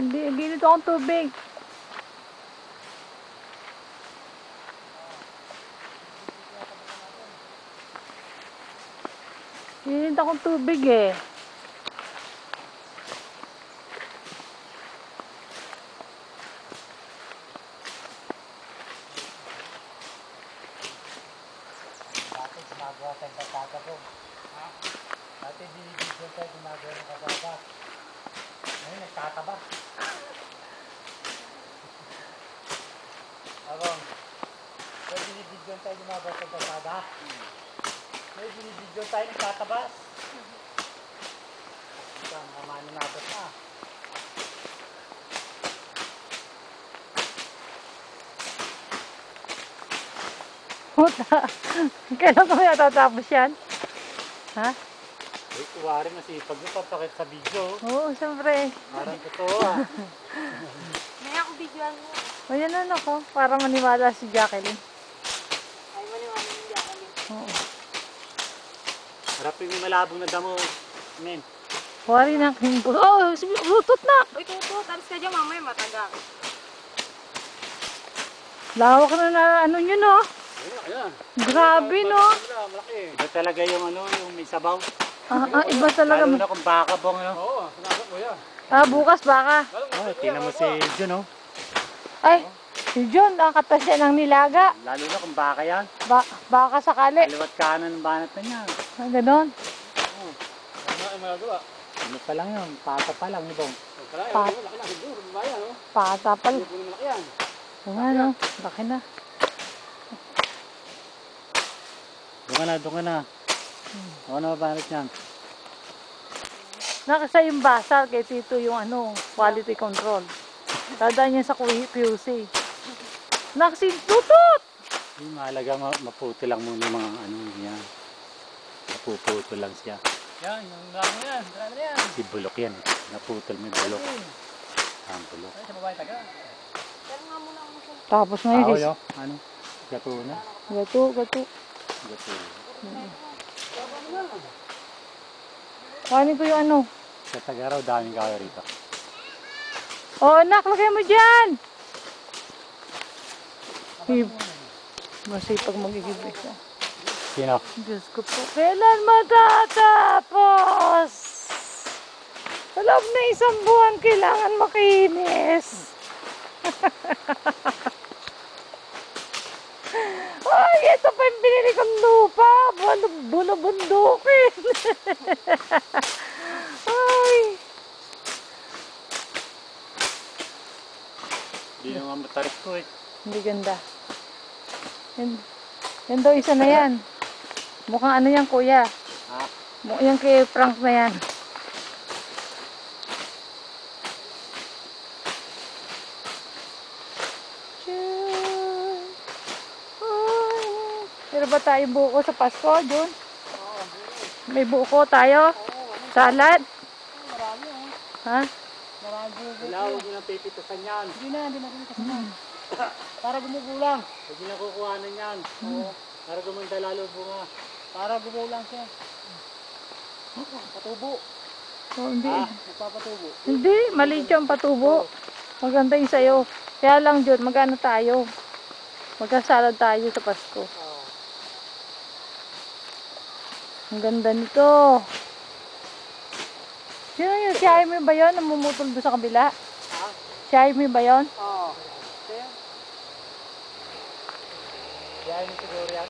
Hindi, ginito akong tubig. Ginito akong tubig eh. Dati gumagawa tayo ng kasada ko. Ha? Dati binibigyan tayo gumagawa ng kasada. Ngayon nagtataba. Abang, may binibigyan tayo gumagawa ng kasada. May binibigyan tayo nagtatabas. Ito, mamano natin na. Puta. Kailan ko natatapos yan? Ha? Uy, kuwari masipag mo papakit sa video. Oo, siyempre. Parang totoo ah. May ako videoan mo. O yan ano ko, para maniwala si Jacqueline. Ay, maniwala yung Jacqueline. Oo. Harapin yung malabong na damo. Men. Wari na king ko. Oh, rutot na. Uy, tuto. Talis ka dyan mamaya mataga. Lawak na ano nyo no? Ayan. Grabe no? Malaki. Ito talaga yung ano, yung may sabaw. Iba talaga. Lalo na kung baka bong ano. Oo, sinabi ko yan. Bukas baka. Oh, tingnan mo si Jun oh. Ay, si John, nakatas siya ng nilaga. Lalo na kung baka yan. Baka sakali. Kaliwat kanan ang banat na niya. Ganon. Oo. Ano ang magagawa? Ano pa lang yun? Pata pa lang, ibong. Pat. Pata pal. Yan. Oo nga no, laki na. Doon ka na. Ako na mabanat yan. Nakasa yung basal kay Tito yung quality control. Dadaan niya sa QC. Tutot! Yung mahalaga, maputo lang muna yung mga ano niya. Mapuputo lang siya. Yan, yung dami yan. Dami yan. Si bulok yan. Naputol mo yung bulok. Ang bulok. Ay, sa babae taga. Pero nga muna ako sa... Tapos ngayon Ako yun. Ano? Gato na. Gato. Gato. Kuhanin ko yung Sa Tagaraw, daming kayo rito. Oh, anak, lagay mo dyan! Masipag mag-igibig siya. Sino? Diyos ko po, kailan matatapos? Sa loob na 1 buwan, kailangan makinis. Ay, ito pa yung binili kong lupa. Bundukin. Ay. Hindi naman matarik ko eh. Hindi ganda. Yan daw, isa na yan. Mukhang ano yan, kuya. Ha? Yung kay Frank na yan. Pero ba tayo buko sa Pasko, Jun? May buko tayo? Salad? Marami oh. Ha? Marami bubo. Wala, huwag mo nang pipitasan yan. Hindi na pinitasan. Para gumugulang. Huwag mo na kukuhanan yan. Oo. Para gumanda lalo bunga. Para gumulang siya. Patubo. Oh, hindi. Nagpapatubo. Hindi, maliit yung patubo. Maganda yung sayo. Kaya lang, Jun, magano tayo? Magkasalad tayo sa Pasko. Ang ganda nito. Sino yun? Si Jaime ba yun? Namumutol doon sa kabila? Ha? Si Jaime ba yun? Oo. Kaya? Kaya siguro yan.